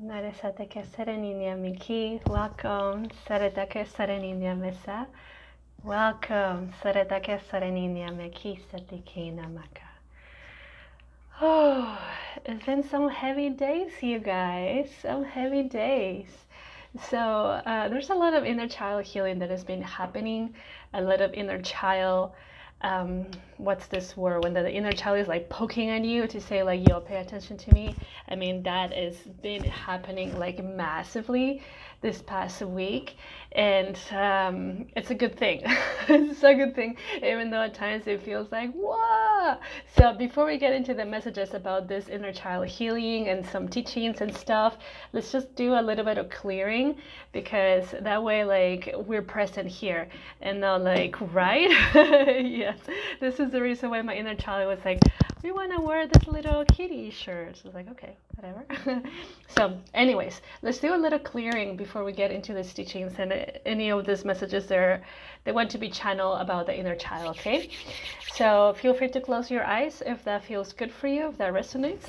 Naresateke Sereninia Miki. Welcome. Saretake Sereninia Mesa. Welcome. Saretake Sereninia Miki Satiki Namaka. Oh, it's been some heavy days, you guys. Some heavy days. So there's a lot of inner child healing that has been happening. A lot of inner child, what's this word? When the inner child is like poking at you to say like, yo, pay attention to me. I mean, that has been happening like massively this past week. And it's a good thing. It's a good thing, even though at times it feels like, whoa. So before we get into the messages about this inner child healing and some teachings and stuff, let's just do a little bit of clearing, because that way like we're present here and not like, right? Yes, this is the reason why my inner child was like, we want to wear this little kitty shirt. So I was like, okay, whatever. So anyways, let's do a little clearing before we get into these teachings and any of these messages they want to be channeled about the inner child, okay? So feel free to close your eyes if that feels good for you, if that resonates.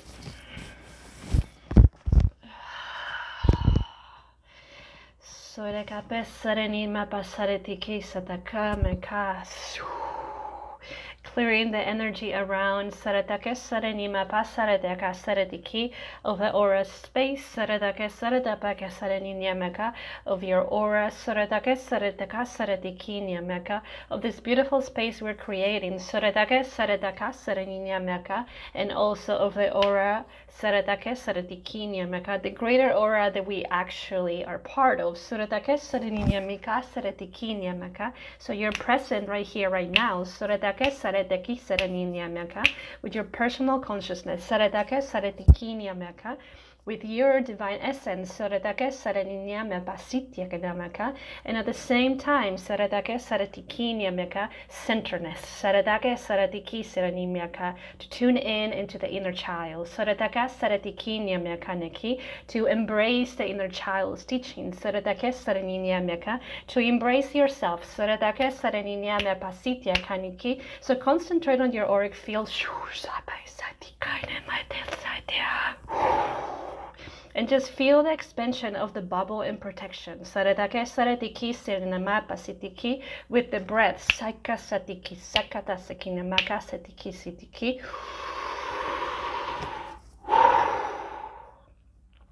Clearing the energy around Saratake Saranima Pasarataka Saratiki of the aura space, Saratake Saratapaka Saraninyamaka of your aura, Saratake Sarataka Saratiki Nyamaka of this beautiful space we're creating, Saratake Sarataka Saraninyamaka, and also of the aura Saratake Saratiki Nyamaka, the greater aura that we actually are part of, Saratake Saraninyamika Saratiki Nyamaka. So you're present right here, right now, Saratake Sarataki Saraninyamaka, with your personal consciousness, Saratake Saratiki Nyamaka, with your divine essence, Saratake Saraninyamaka Pasityakanamaka, and at the same time, Saratake Saratiki Nyamaka, centerness, Saratake Saratiki Saranimyaka, to tune in into the inner child, Saratake Saratiki Nyamaka Neki, to embrace the inner child's teachings, Saratake Saraninyamaka, to embrace yourself, Saratake Saraninyamaka Pasityakaniki. So concentrate on your auric field. And just feel the expansion of the bubble in protection. Saratake saratiki sirinama pasitiki, with the breath. Saika satiki sakata sakinamaka satiki sitiki.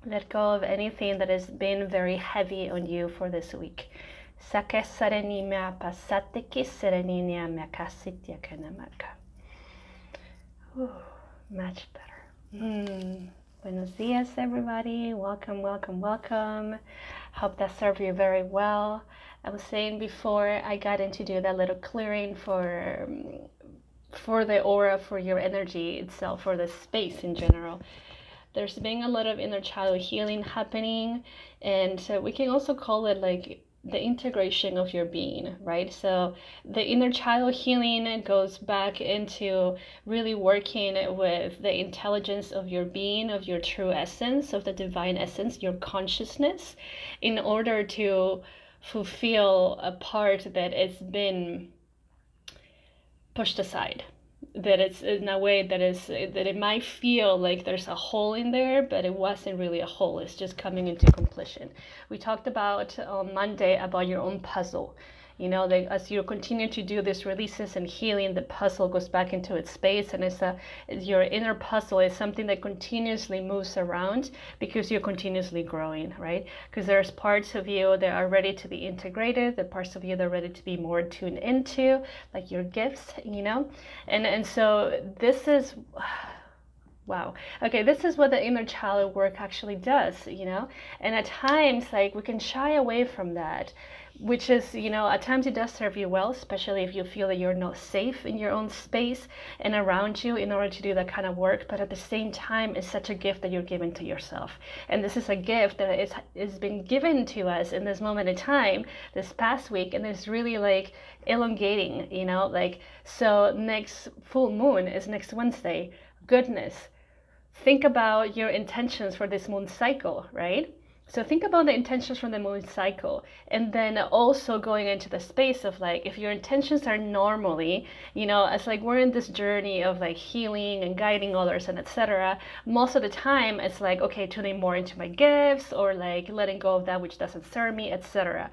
Let go of anything that has been very heavy on you for this week. Sake saranima pasatiki siraninia makasitya kanamaka. Much better. Buenos dias, everybody. Welcome, welcome, welcome. Hope that served you very well. I was saying before I got into do that little clearing for the aura, for your energy itself, for the space in general. There's been a lot of inner child healing happening, and so we can also call it like the integration of your being, right? So the inner child healing goes back into really working with the intelligence of your being, of your true essence, of the divine essence, your consciousness, in order to fulfill a part that has been pushed aside, that it's in a way that it might feel like there's a hole in there, but it wasn't really a hole. It's just coming into completion. We talked about on Monday about your own puzzle. You know, that as you continue to do these releases and healing, the puzzle goes back into its space, and your inner puzzle is something that continuously moves around because you're continuously growing, right? Because there's parts of you that are ready to be integrated, the parts of you that are ready to be more tuned into, like your gifts, you know? And so this is... Wow. Okay, this is what the inner child work actually does, you know? And at times, like, we can shy away from that, which is, you know, at times it does serve you well, especially if you feel that you're not safe in your own space and around you in order to do that kind of work. But at the same time, it's such a gift that you're giving to yourself. And this is a gift that is been given to us in this moment in time, this past week, and it's really like elongating, you know, like, so next full moon is next Wednesday. Goodness. Think about your intentions for this moon cycle, right? So think about the intentions from the moon cycle, and then also going into the space of like, if your intentions are normally, it's like we're in this journey of like healing and guiding others and etc. Most of the time it's like, okay, tuning more into my gifts or like letting go of that which doesn't serve me, etc.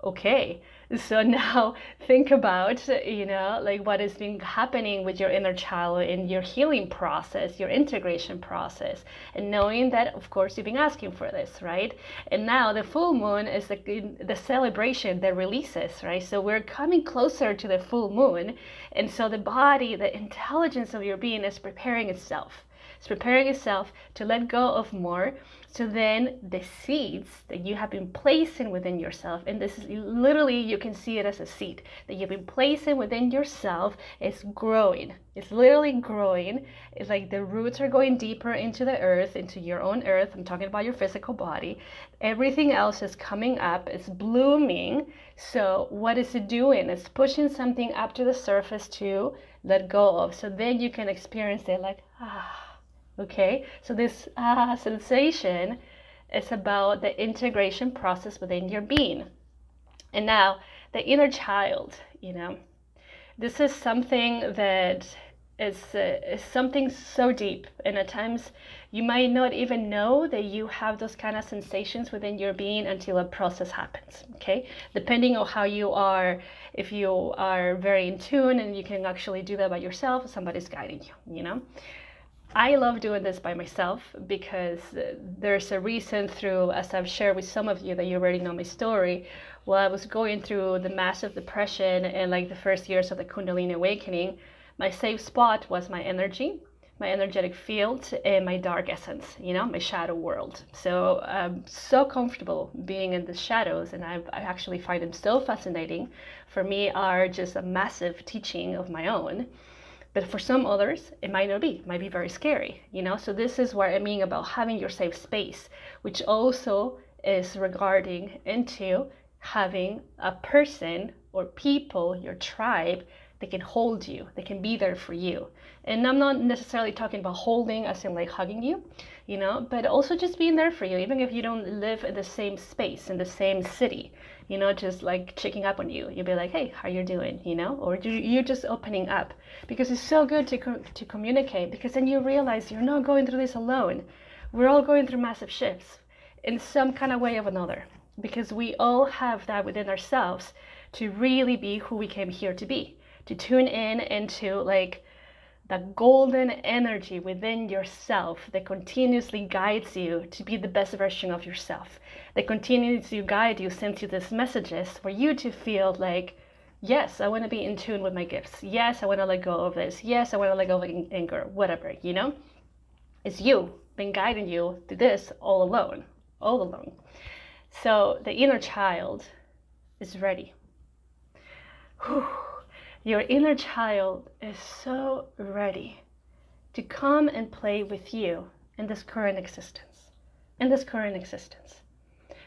Okay, so now think about, like what has been happening with your inner child in your healing process, your integration process, and knowing that, of course, you've been asking for this, right? And now the full moon is the celebration that releases, right? So we're coming closer to the full moon. And so the body, the intelligence of your being is preparing itself. It's preparing itself to let go of more. So then the seeds that you have been placing within yourself, and this is literally, you can see it as a seed that you've been placing within yourself, is growing. It's literally growing. It's like the roots are going deeper into the earth, into your own earth. I'm talking about your physical body. Everything else is coming up. It's blooming. So what is it doing? It's pushing something up to the surface to let go of. So then you can experience it like, okay, so this sensation is about the integration process within your being. And now the inner child, this is something that is something so deep, and at times you might not even know that you have those kind of sensations within your being until a process happens, okay? Depending on how you are, if you are very in tune and you can actually do that by yourself, somebody's guiding you, I love doing this by myself because there's a reason through, as I've shared with some of you that you already know my story, while I was going through the massive depression and like the first years of the Kundalini awakening, my safe spot was my energy, my energetic field, and my dark essence, my shadow world. So I'm so comfortable being in the shadows, and I actually find them so fascinating. For me, are just a massive teaching of my own. But for some others, it might not be. It might be very scary, So this is what I mean about having your safe space, which also is regarding into having a person or people, your tribe, that can hold you, that can be there for you. And I'm not necessarily talking about holding as in like hugging you, but also just being there for you, even if you don't live in the same space, in the same city, just like checking up on you. You'll be like, hey, how you doing, or you're just opening up, because it's so good to communicate, because then you realize you're not going through this alone. We're all going through massive shifts in some kind of way or another, because we all have that within ourselves to really be who we came here to be, to tune in into like that golden energy within yourself that continuously guides you to be the best version of yourself, that continues to guide you, sends you these messages for you to feel like, yes, I want to be in tune with my gifts. Yes, I want to let go of this. Yes, I want to let go of anger, whatever, It's you been guiding you to this all alone. So the inner child is ready. Whew. Your inner child is so ready to come and play with you in this current existence.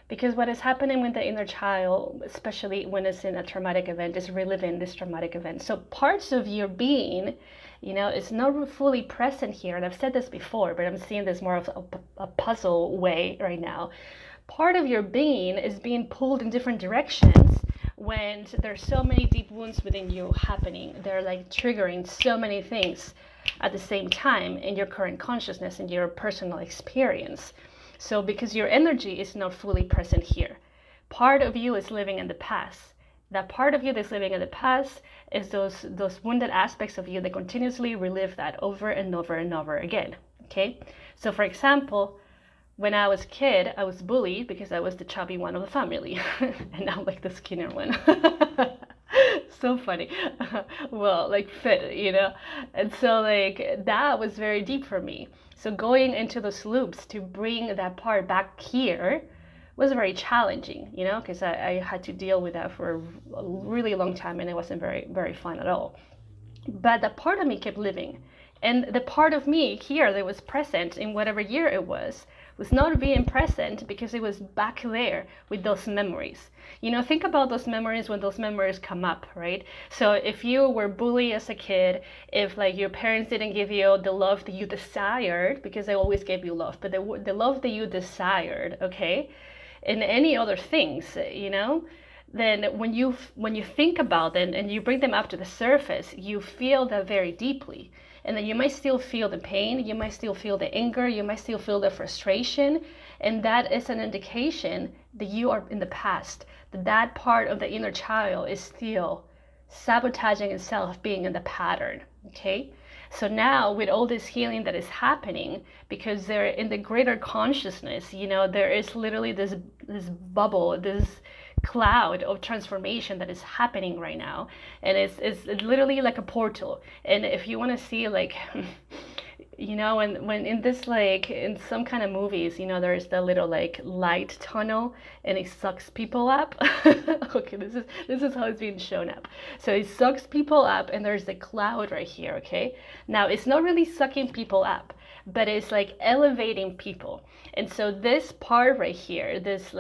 Because what is happening with the inner child, especially when it's in a traumatic event, is reliving this traumatic event. So parts of your being, is not fully present here. And I've said this before, but I'm seeing this more of a puzzle way right now. Part of your being is being pulled in different directions when there's so many deep wounds within you happening. They're like triggering so many things at the same time in your current consciousness and your personal experience. So because your energy is not fully present here, part of you is living in the past. That part of you that's living in the past is those wounded aspects of you that continuously relive that over and over and over again, okay? So for example, when I was a kid, I was bullied because I was the chubby one of the family, and I'm like the skinnier one. So funny. Well, like fit, And so like that was very deep for me. So going into those loops to bring that part back here was very challenging, because I had to deal with that for a really long time, and it wasn't very, very fun at all. But that part of me kept living. And the part of me here that was present in whatever year it was not being present because it was back there with those memories. Think about those memories when those memories come up, right? So if you were bullied as a kid, if like your parents didn't give you the love that you desired, because they always gave you love, but the love that you desired, okay? and any other things, then when you think about them and you bring them up to the surface, you feel that very deeply. And then you might still feel the pain, you might still feel the anger, you might still feel the frustration, and that is an indication that you are in the past, that part of the inner child is still sabotaging itself, being in the pattern, okay? So now with all this healing that is happening, because they're in the greater consciousness, there is literally this bubble, this cloud of transformation that is happening right now, and it's literally like a portal. And if you want to see like when in this, like in some kind of movies, there's the little like light tunnel and it sucks people up. Okay, this is how it's being shown up. So it sucks people up and there's the cloud right here, okay? Now it's not really sucking people up, but it's like elevating people. And so this part right here, this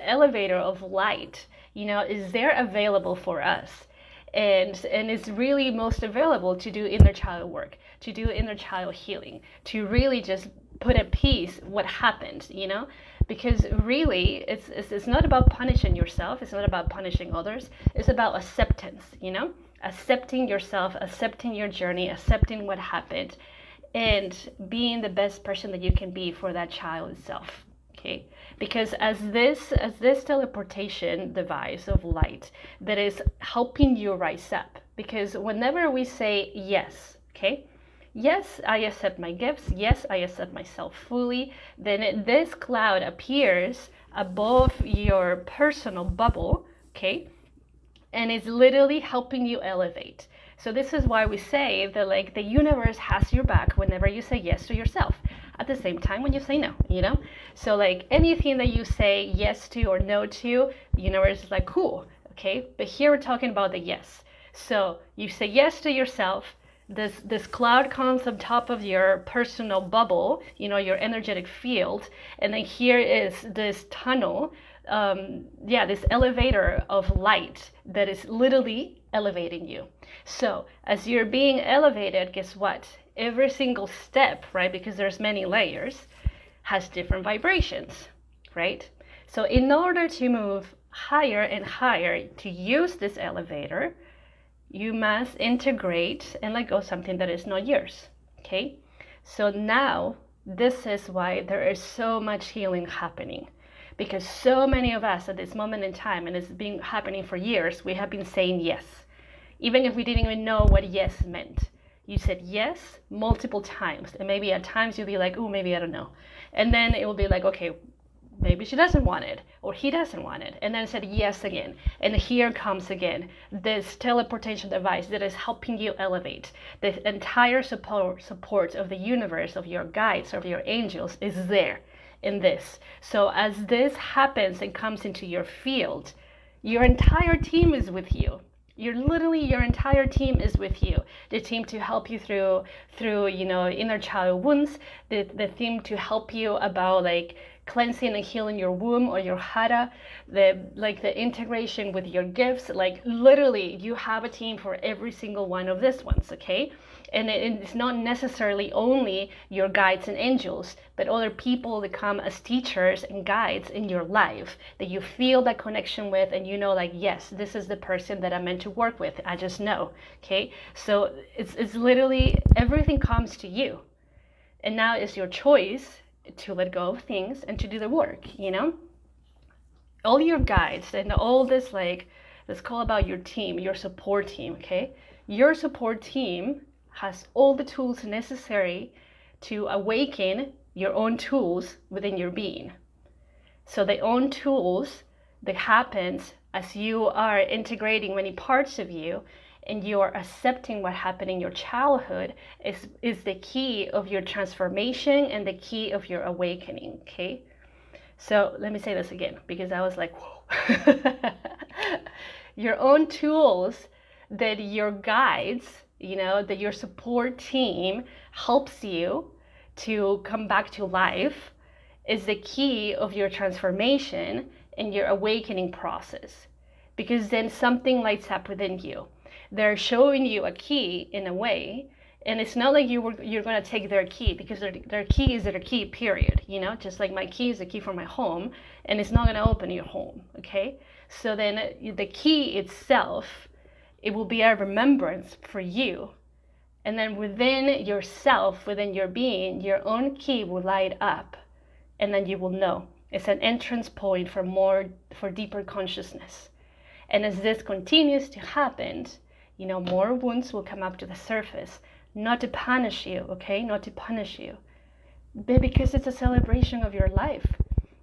elevator of light, is there available for us. And it's really most available to do inner child work, to do inner child healing, to really just put at peace what happened, because really it's not about punishing yourself, it's not about punishing others, it's about acceptance, accepting yourself, accepting your journey, accepting what happened, and being the best person that you can be for that child itself. Okay, because as this teleportation device of light that is helping you rise up, because whenever we say yes, okay, yes, I accept my gifts, yes, I accept myself fully, then this cloud appears above your personal bubble, okay, and it's literally helping you elevate. So this is why we say that like the universe has your back whenever you say yes to yourself, at the same time when you say no, So like anything that you say yes to or no to, the universe is like, cool, okay? But here we're talking about the yes. So you say yes to yourself, this cloud comes on top of your personal bubble, your energetic field, and then here is this tunnel, this elevator of light that is literally elevating you. So as you're being elevated, guess what? Every single step, right, because there's many layers, has different vibrations, right? So in order to move higher and higher, to use this elevator, you must integrate and let go something that is not yours, okay? So now, this is why there is so much healing happening, because so many of us at this moment in time, and it's been happening for years, we have been saying yes, even if we didn't even know what yes meant. You said yes multiple times, and maybe at times you'll be like, oh, maybe I don't know. And then it will be like, okay, maybe she doesn't want it, or he doesn't want it. And then said yes again. And here comes again this teleportation device that is helping you elevate. The entire support of the universe, of your guides, of your angels is there in this. So as this happens and comes into your field, your entire team is with you. Your entire team is with you. The team to help you through inner child wounds, the team to help you about like cleansing and healing your womb or your hara, the integration with your gifts. Like literally you have a team for every single one of these ones, okay? And it's not necessarily only your guides and angels, but other people that come as teachers and guides in your life that you feel that connection with, and like, yes, this is the person that I'm meant to work with. I just know, okay? So it's literally everything comes to you. And now it's your choice to let go of things and to do the work, All your guides and all this, like, let's call about your team, your support team, okay? Your support team has all the tools necessary to awaken your own tools within your being. So the own tools that happens as you are integrating many parts of you and you are accepting what happened in your childhood is the key of your transformation and the key of your awakening, okay? So let me say this again, because I was like, whoa. Your own tools that your guides, that your support team helps you to come back to life is the key of your transformation and your awakening process. Because then something lights up within you. They're showing you a key in a way, And it's not like you're going to take their key, because their key is their key, period. Just like my key is the key for my home, and it's not going to open your home, okay? So then the key itself, it will be a remembrance for you. And then within yourself, within your being, your own key will light up, and then you will know. It's an entrance point for deeper consciousness. And as this continues to happen, more wounds will come up to the surface. Not to punish you, okay? Not to punish you. But because it's a celebration of your life.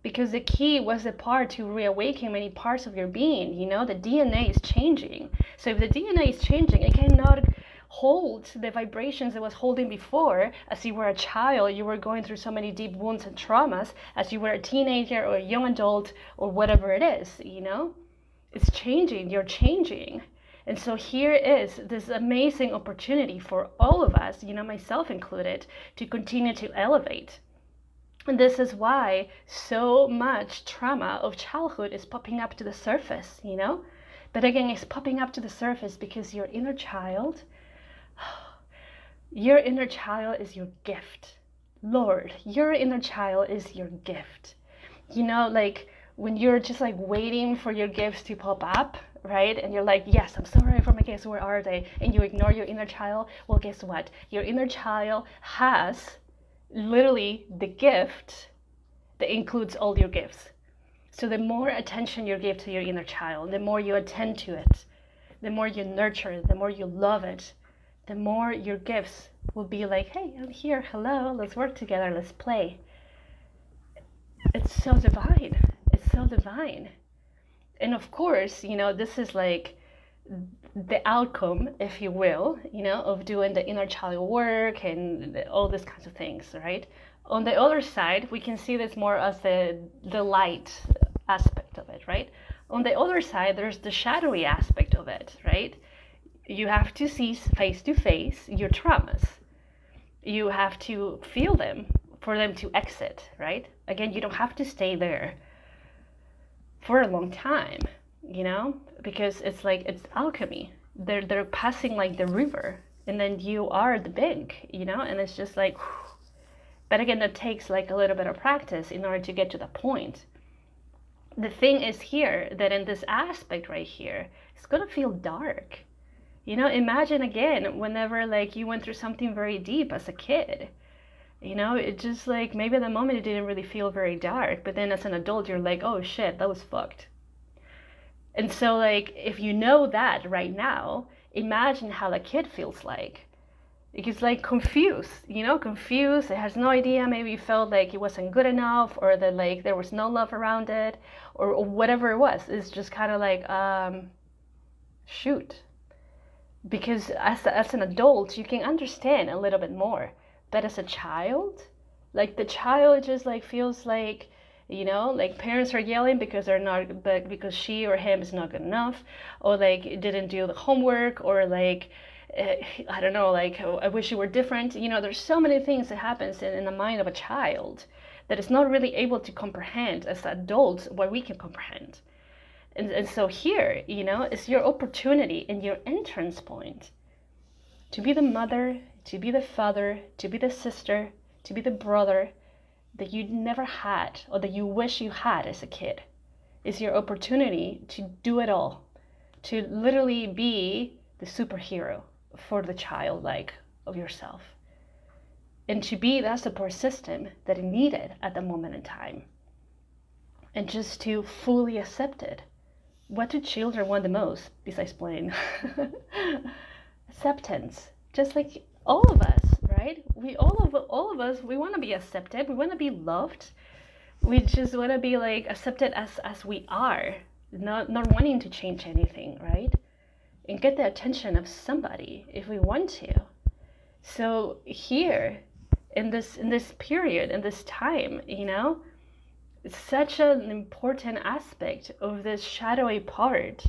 Because the key was the part to reawaken many parts of your being. The DNA is changing. So if the DNA is changing, it cannot hold the vibrations it was holding before. As you were a child, you were going through so many deep wounds and traumas. As you were a teenager or a young adult or whatever it is, It's changing, you're changing. And so here is this amazing opportunity for all of us, myself included, to continue to elevate. And this is why so much trauma of childhood is popping up to the surface, But again, it's popping up to the surface because your inner child is your gift. Lord, your inner child is your gift. Like when you're just like waiting for your gifts to pop up, right? And you're like, yes, I'm sorry for my gifts, where are they? And you ignore your inner child. Well, guess what? Your inner child has literally the gift that includes all your gifts. So the more attention you give to your inner child, the more you attend to it, the more you nurture it, the more you love it, the more your gifts will be like, hey, I'm here, hello, let's work together, let's play. It's so divine. It's so divine. And of course, this is like the outcome, if you will, of doing the inner child work and all these kinds of things, right? On the other side, we can see this more as the light aspect of it, right? On the other side, there's the shadowy aspect of it, right? You have to see face to face your traumas. You have to feel them for them to exit, right? Again, you don't have to stay there for a long time, because it's like, it's alchemy. They're passing like the river, and then you are the bank, and it's just like, whew. But again, that takes like a little bit of practice in order to get to the point. The thing is here that in this aspect right here, it's gonna feel dark. Imagine again, whenever like you went through something very deep as a kid, it just like, maybe at the moment it didn't really feel very dark, but then as an adult, you're like, oh shit, that was fucked. And so like, if you know that right now, imagine how a kid feels like. It's like confused, confused. It has no idea. Maybe it felt like it wasn't good enough, or that like there was no love around it, or whatever it was. It's just kind of like, shoot. Because as an adult, you can understand a little bit more. But as a child, like the child just like feels like, like parents are yelling because they're not, but because she or him is not good enough, or like didn't do the homework, or like, I don't know, like, I wish you were different. There's so many things that happens in the mind of a child that is not really able to comprehend as adults what we can comprehend. And so here, is your opportunity and your entrance point to be the mother, to be the father, to be the sister, to be the brother that you never had, or that you wish you had as a kid. Is your opportunity to do it all, to literally be the superhero for the child like of yourself, and to be that support system that it needed at the moment in time, and just to fully accept it. What do children want the most besides playing? Acceptance. Just like all of us, right? All of us, we want to be accepted. We want to be loved. We just want to be like accepted as we are, not wanting to change anything, right? And get the attention of somebody if we want to. So here, in this period, in this time, it's such an important aspect of this shadowy part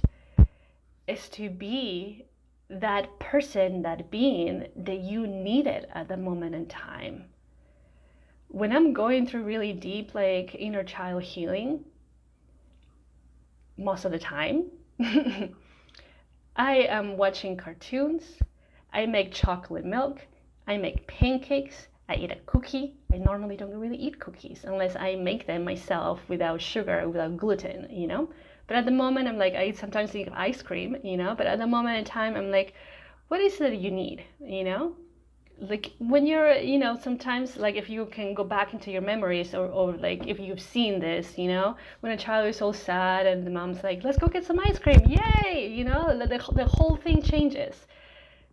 is to be that person, that being that you needed at the moment in time. When I'm going through really deep like inner child healing, most of the time, I am watching cartoons, I make chocolate milk, I make pancakes, I eat a cookie. I normally don't really eat cookies unless I make them myself without sugar, without gluten, you know? But at the moment, I'm like, I sometimes eat ice cream, you know? But at the moment in time, I'm like, what is it you need, you know? Like when you're, you know, sometimes like if you can go back into your memories or like if you've seen this, you know, when a child is so sad and the mom's like, let's go get some ice cream, yay, you know, the whole thing changes.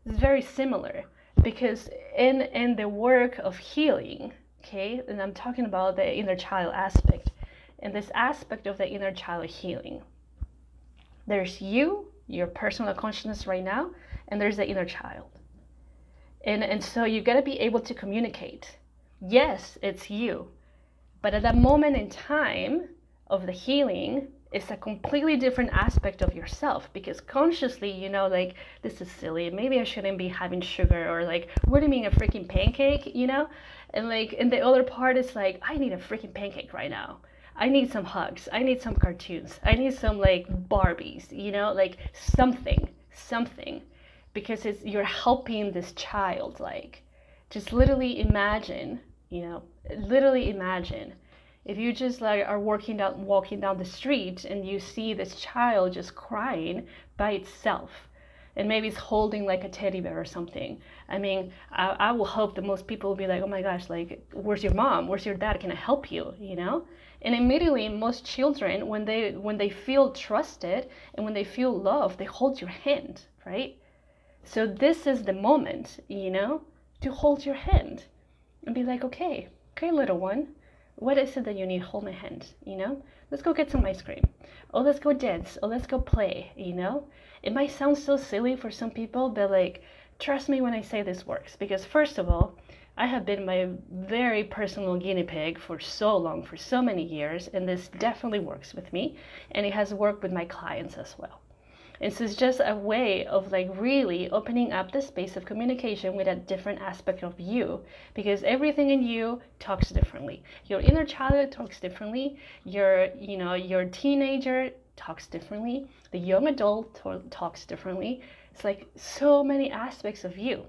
It's very similar because in the work of healing, okay, and I'm talking about the inner child aspect, and this aspect of the inner child healing, there's you, your personal consciousness right now, and there's the inner child. And so you got to be able to communicate. Yes, it's you. But at that moment in time of the healing, it's a completely different aspect of yourself because consciously, you know, like, this is silly. Maybe I shouldn't be having sugar, or like, what do you mean a freaking pancake, you know? And like, and the other part is like, I need a freaking pancake right now. I need some hugs. I need some cartoons. I need some like Barbies, you know, like something. Because you're helping this child, like, just literally imagine, you know, literally imagine if you just like are walking down the street and you see this child just crying by itself, and maybe it's holding like a teddy bear or something. I mean, I will hope that most people will be like, oh my gosh, like, where's your mom, where's your dad, can I help you, you know? And immediately most children, when they feel trusted and when they feel loved, they hold your hand, right? So this is the moment, you know, to hold your hand and be like, okay, little one, what is it that you need? Hold my hand, you know? Let's go get some ice cream. Oh, let's go dance. Oh, let's go play, you know? It might sound so silly for some people, but like, trust me when I say this works. Because first of all, I have been my very personal guinea pig for so long, for so many years, and this definitely works with me. And it has worked with my clients as well. And so it's just a way of like really opening up the space of communication with a different aspect of you, because everything in you talks differently. Your inner child talks differently. Your teenager talks differently. The young adult talks differently. It's like so many aspects of you,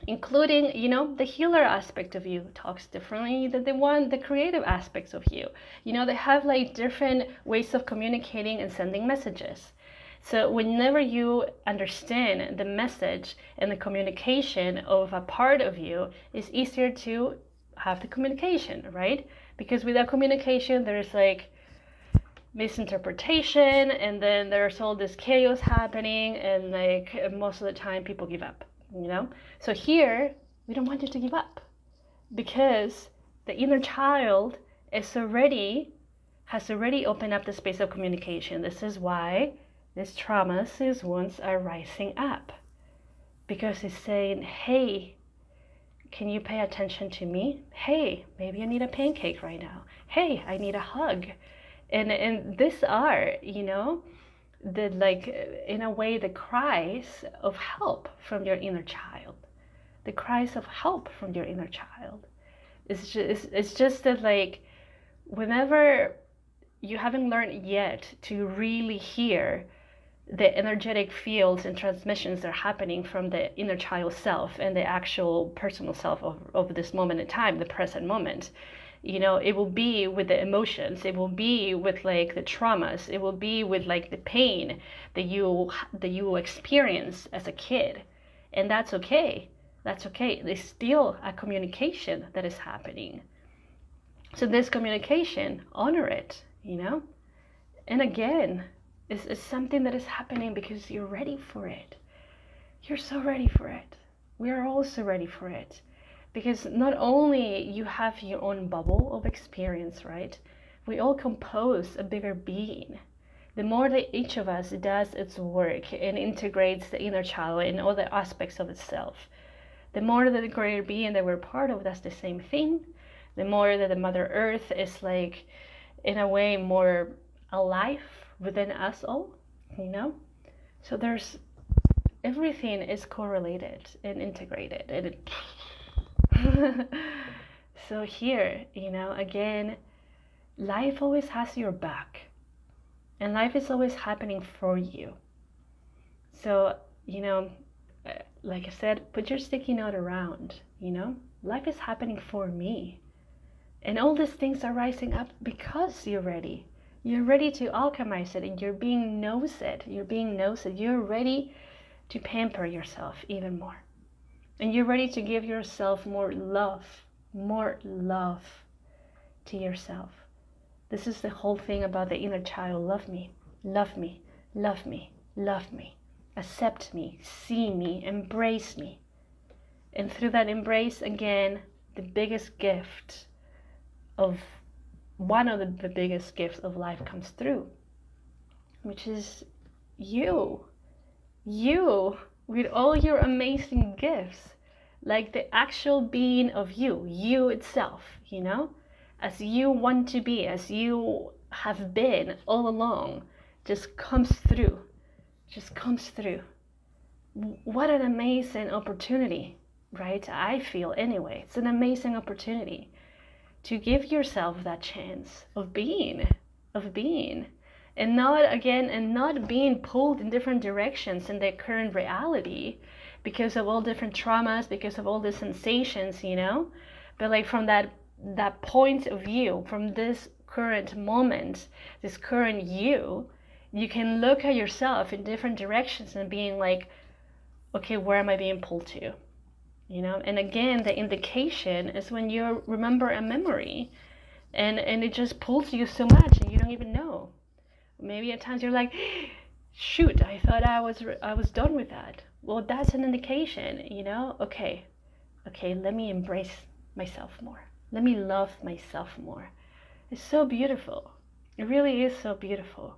including, you know, the healer aspect of you talks differently than the creative aspects of you. You know, they have like different ways of communicating and sending messages. So whenever you understand the message and the communication of a part of you, it's easier to have the communication, right? Because without communication, there's like misinterpretation, and then there's all this chaos happening, and like most of the time people give up, you know? So here, we don't want you to give up, because the inner child has already opened up the space of communication. This is why these traumas, these wounds are rising up, because it's saying, hey, can you pay attention to me? Hey, maybe I need a pancake right now. Hey, I need a hug. And these are, you know, the like, in a way, the cries of help from your inner child. The cries of help from your inner child. It's just that, like, whenever you haven't learned yet to really hear the energetic fields and transmissions that are happening from the inner child self and the actual personal self of this moment in time, the present moment, you know, it will be with the emotions, it will be with like the traumas, it will be with like the pain that you experience as a kid. And that's okay. There's still a communication that is happening. So this communication, honor it, you know? And again, it's something that is happening because you're ready for it. You're so ready for it. We are also ready for it. Because not only you have your own bubble of experience, right? We all compose a bigger being. The more that each of us does its work and integrates the inner child in all the aspects of itself, the more that the greater being that we're part of does the same thing, the more that the Mother Earth is like, in a way, more alive within us all, you know? So there's, everything is correlated and integrated. And so here, you know, again, life always has your back. And life is always happening for you. So, you know, like I said, put your sticky note around. you know? Life is happening for me. And all these things are rising up because you're ready. You're ready to alchemize it, and you're being nosed. You're ready to pamper yourself even more. And you're ready to give yourself more love to yourself. This is the whole thing about the inner child. Love me, love me, love me, love me. Accept me, see me, embrace me. And through that embrace, again, the biggest gift of, one of the biggest gifts of life comes through, which is you with all your amazing gifts, like the actual being of you itself, you know, as you want to be, as you have been all along, just comes through. What an amazing opportunity, right? I feel anyway, it's an amazing opportunity to give yourself that chance of being, and not being pulled in different directions in their current reality because of all different traumas, because of all the sensations, you know, but like from that point of view, from this current moment, this current you can look at yourself in different directions and being like, okay, where am I being pulled to? You know, and again, the indication is when you remember a memory and it just pulls you so much and you don't even know. Maybe at times you're like, shoot, I thought I was done with that. Well, that's an indication, you know, okay, let me embrace myself more. Let me love myself more. It's so beautiful. It really is so beautiful.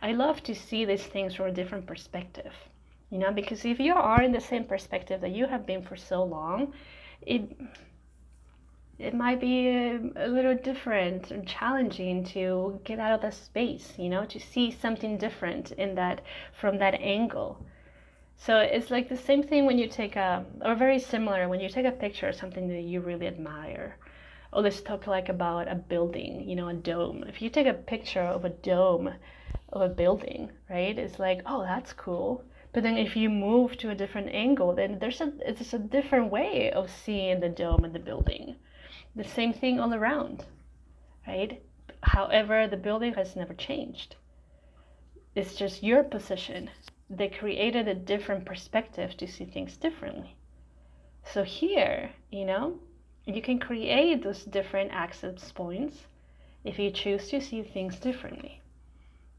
I love to see these things from a different perspective. You know, because if you are in the same perspective that you have been for so long, it might be a little different and challenging to get out of that space, you know, to see something different in that, from that angle. So it's like the same thing when you take or very similar, when you take a picture of something that you really admire. Oh, let's talk like about a building, you know, a dome. If you take a picture of a dome of a building, right, it's like, oh, that's cool. But then if you move to a different angle, then it's a different way of seeing the dome and the building. The same thing all around, right? However, the building has never changed. It's just your position. They created a different perspective to see things differently. So here, you know, you can create those different access points if you choose to see things differently.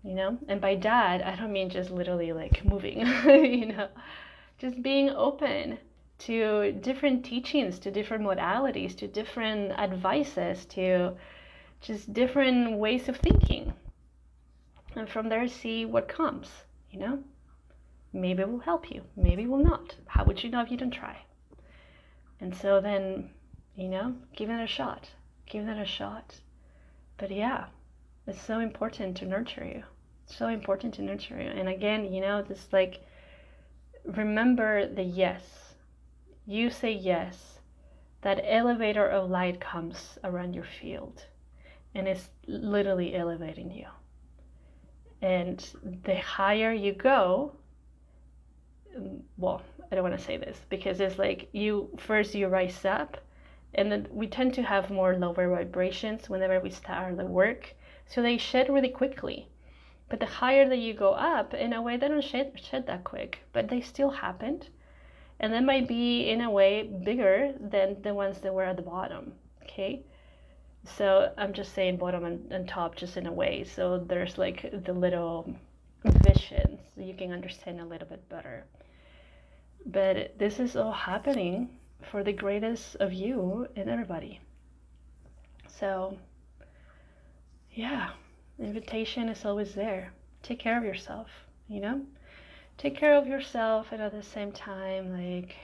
You know, and by that, I don't mean just literally like moving, you know, just being open to different teachings, to different modalities, to different advices, to just different ways of thinking. And from there, see what comes, you know. Maybe it will help you, maybe it will not. How would you know if you don't try? And so then, you know, give it a shot. But yeah, it's so important to nurture you. And again, you know, this like, remember the yes. You say yes. That elevator of light comes around your field and it's literally elevating you. And the higher you go, well, I don't want to say this because it's like you rise up, and then we tend to have more lower vibrations whenever we start the work. So they shed really quickly. But the higher that you go up, in a way, they don't shed that quick, but they still happened. And they might be, in a way, bigger than the ones that were at the bottom, okay? So I'm just saying bottom and top just in a way. So there's like the little visions so you can understand a little bit better. But this is all happening for the greatest of you and everybody. So, yeah. The invitation is always there. Take care of yourself, you know? Take care of yourself, and at the same time, like,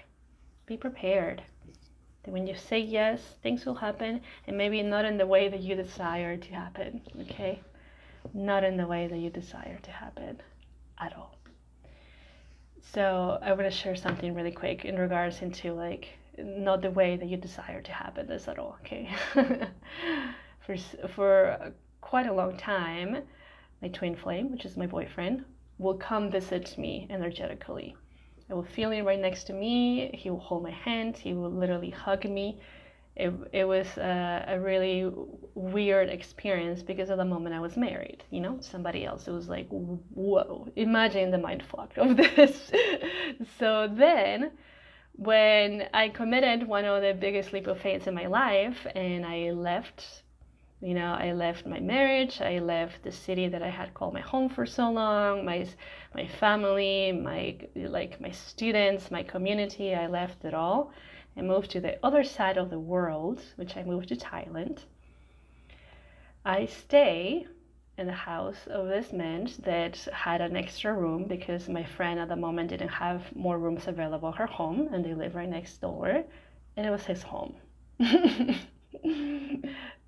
be prepared. That when you say yes, things will happen, and maybe not in the way that you desire to happen, okay? Not in the way that you desire to happen at all. So I want to share something really quick in regards into, like, not the way that you desire to happen this at all, okay? For quite a long time, my twin flame, which is my boyfriend, will come visit me energetically. I would feel him right next to me. He would hold my hand. He would literally hug me. It was a really weird experience because at the moment I was married, you know, somebody else. It was like, whoa, imagine the mind fuck of this. So then when I committed one of the biggest leap of faith in my life, and I left, you know, I left my marriage, I left the city that I had called my home for so long, my family, my students, my community, I left it all and moved to the other side of the world, which I moved to Thailand. I stay in the house of this man that had an extra room because my friend at the moment didn't have more rooms available at her home, and they live right next door, and it was his home.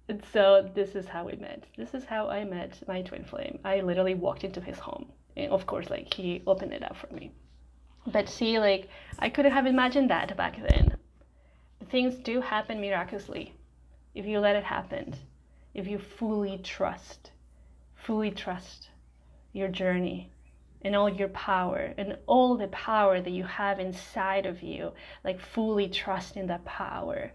And so this is how we met. This is how I met my twin flame. I literally walked into his home, and of course, like, he opened it up for me. But see, like, I couldn't have imagined that back then. Things do happen miraculously if you let it happen, if you fully trust your journey and all your power and all the power that you have inside of you, like fully trusting that power,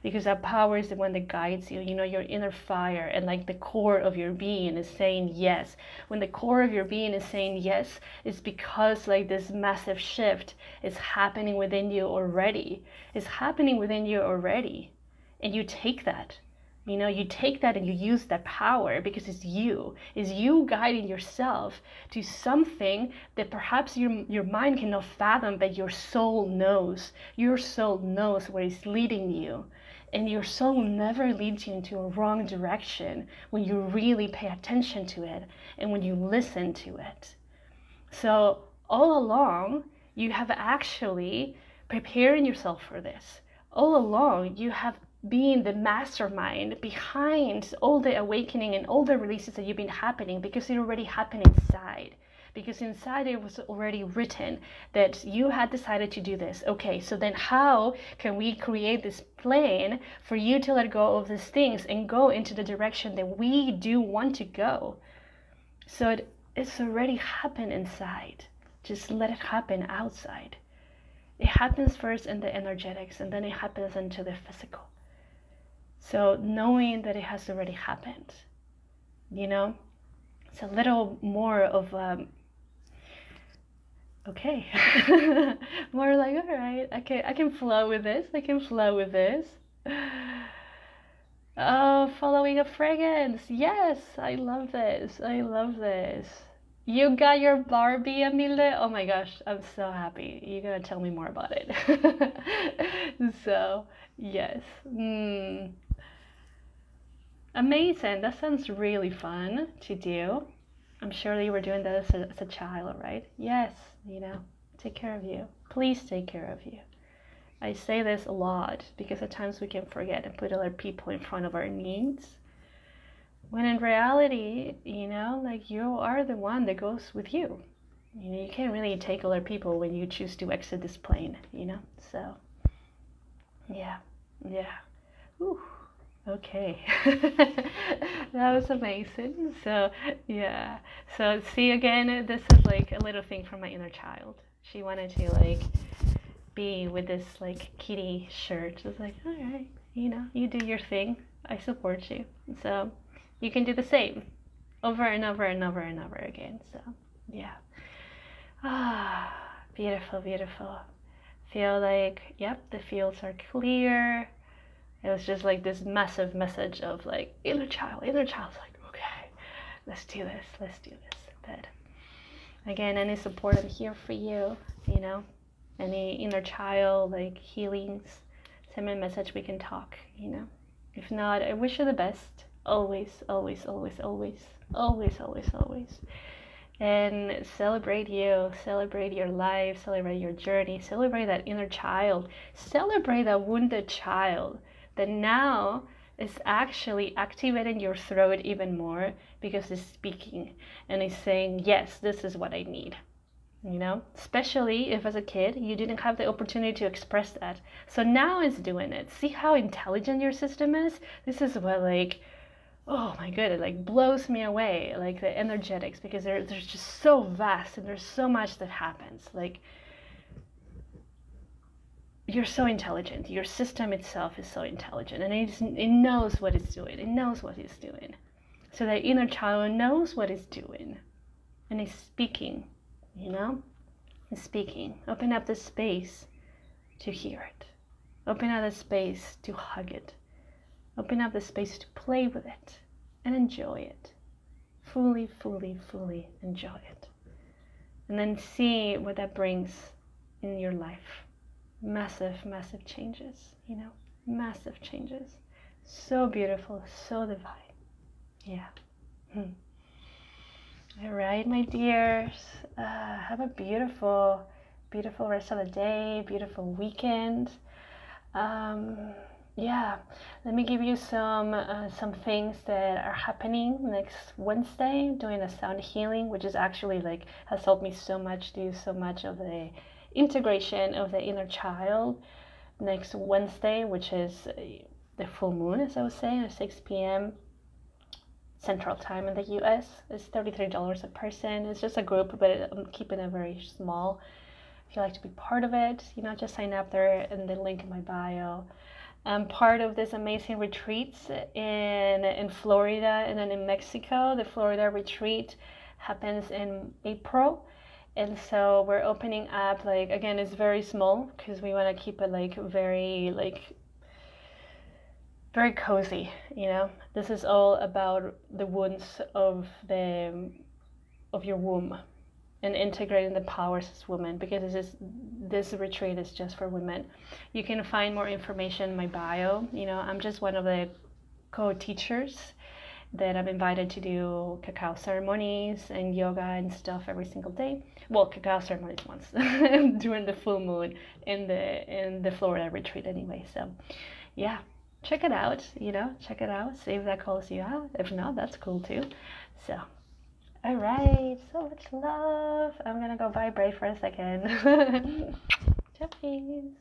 because that power is the one that guides you, you know, your inner fire, and like the core of your being is saying yes. When the core of your being is saying yes, it's because like this massive shift is happening within you already. It's happening within you already. And you take that. You know, you take that and you use that power because it's you guiding yourself to something that perhaps your mind cannot fathom, but your soul knows. Your soul knows where it's leading you. And your soul never leads you into a wrong direction when you really pay attention to it and when you listen to it. So all along, you have actually preparing yourself for this. All along, you have been the mastermind behind all the awakening and all the releases that you've been happening, because it already happened inside. Because inside it was already written that you had decided to do this. Okay, so then how can we create this plan for you to let go of these things and go into the direction that we do want to go? So it's already happened inside. Just let it happen outside. It happens first in the energetics, and then it happens into the physical. So knowing that it has already happened, you know, it's a little more of okay, more like, all right, I can flow with this. I can flow with this. Oh, following a fragrance. Yes, I love this. I love this. You got your Barbie, Amile? Oh my gosh, I'm so happy. You're gonna tell me more about it. So, yes. Amazing. That sounds really fun to do. I'm sure that you were doing that as a child, right? Yes, you know, take care of you. Please take care of you. I say this a lot because at times we can forget and put other people in front of our needs. When in reality, you know, like, you are the one that goes with you. You know, you can't really take other people when you choose to exit this plane, you know? So, yeah. Ooh. Okay. That was amazing. So yeah, so see, again, this is like a little thing from my inner child. She wanted to like be with this like kitty shirt. It's like, all right, you know, you do your thing, I support you. So you can do the same over and over and over and over again. So yeah. Beautiful. Feel like, yep, the fields are clear. It was just like this massive message of like, inner child's like, okay, let's do this. But again, any support, I'm here for you, you know, any inner child, like healings, send me a message, we can talk, you know. If not, I wish you the best, always. And celebrate you, celebrate your life, celebrate your journey, celebrate that inner child, celebrate that wounded child that now is actually activating your throat even more because it's speaking and it's saying, yes, this is what I need. You know, especially if as a kid you didn't have the opportunity to express that. So now it's doing it. See how intelligent your system is? This is what, like, oh my god, it like blows me away, like the energetics, because they're just so vast and there's so much that happens. Like, you're so intelligent. Your system itself is so intelligent, and it knows what it's doing. It knows what it's doing. So the inner child knows what it's doing, and it's speaking, you know? It's speaking. Open up the space to hear it. Open up the space to hug it. Open up the space to play with it and enjoy it. Fully, fully, fully enjoy it. And then see what that brings in your life. Massive, massive changes, you know? Massive changes. So beautiful, so divine. Yeah. All right, my dears. Have a beautiful, beautiful rest of the day, beautiful weekend. Yeah, let me give you some things that are happening next Wednesday. Doing a sound healing, which is actually like has helped me so much do so much of the integration of the inner child. Next Wednesday, which is the full moon, as I was saying, at 6 p.m. Central Time in the U.S. It's $33 a person. It's just a group, but I'm keeping it very small. If you'd like to be part of it, you know, just sign up there in the link in my bio. I'm part of this amazing retreats in Florida and then in Mexico. The Florida retreat happens in April. And so we're opening up, like, again, it's very small because we want to keep it like very cozy, you know. This is all about the wounds of your womb and integrating the powers as women, because this retreat is just for women. You can find more information in my bio. You know, I'm just one of the co-teachers that I'm invited to do cacao ceremonies and yoga and stuff every single day. Well, cacao ceremonies once during the full moon in the Florida retreat anyway. So yeah, check it out, you know, check it out, see if that calls you out. If not, that's cool too. So, all right, so much love. I'm gonna go vibrate for a second. Chappies.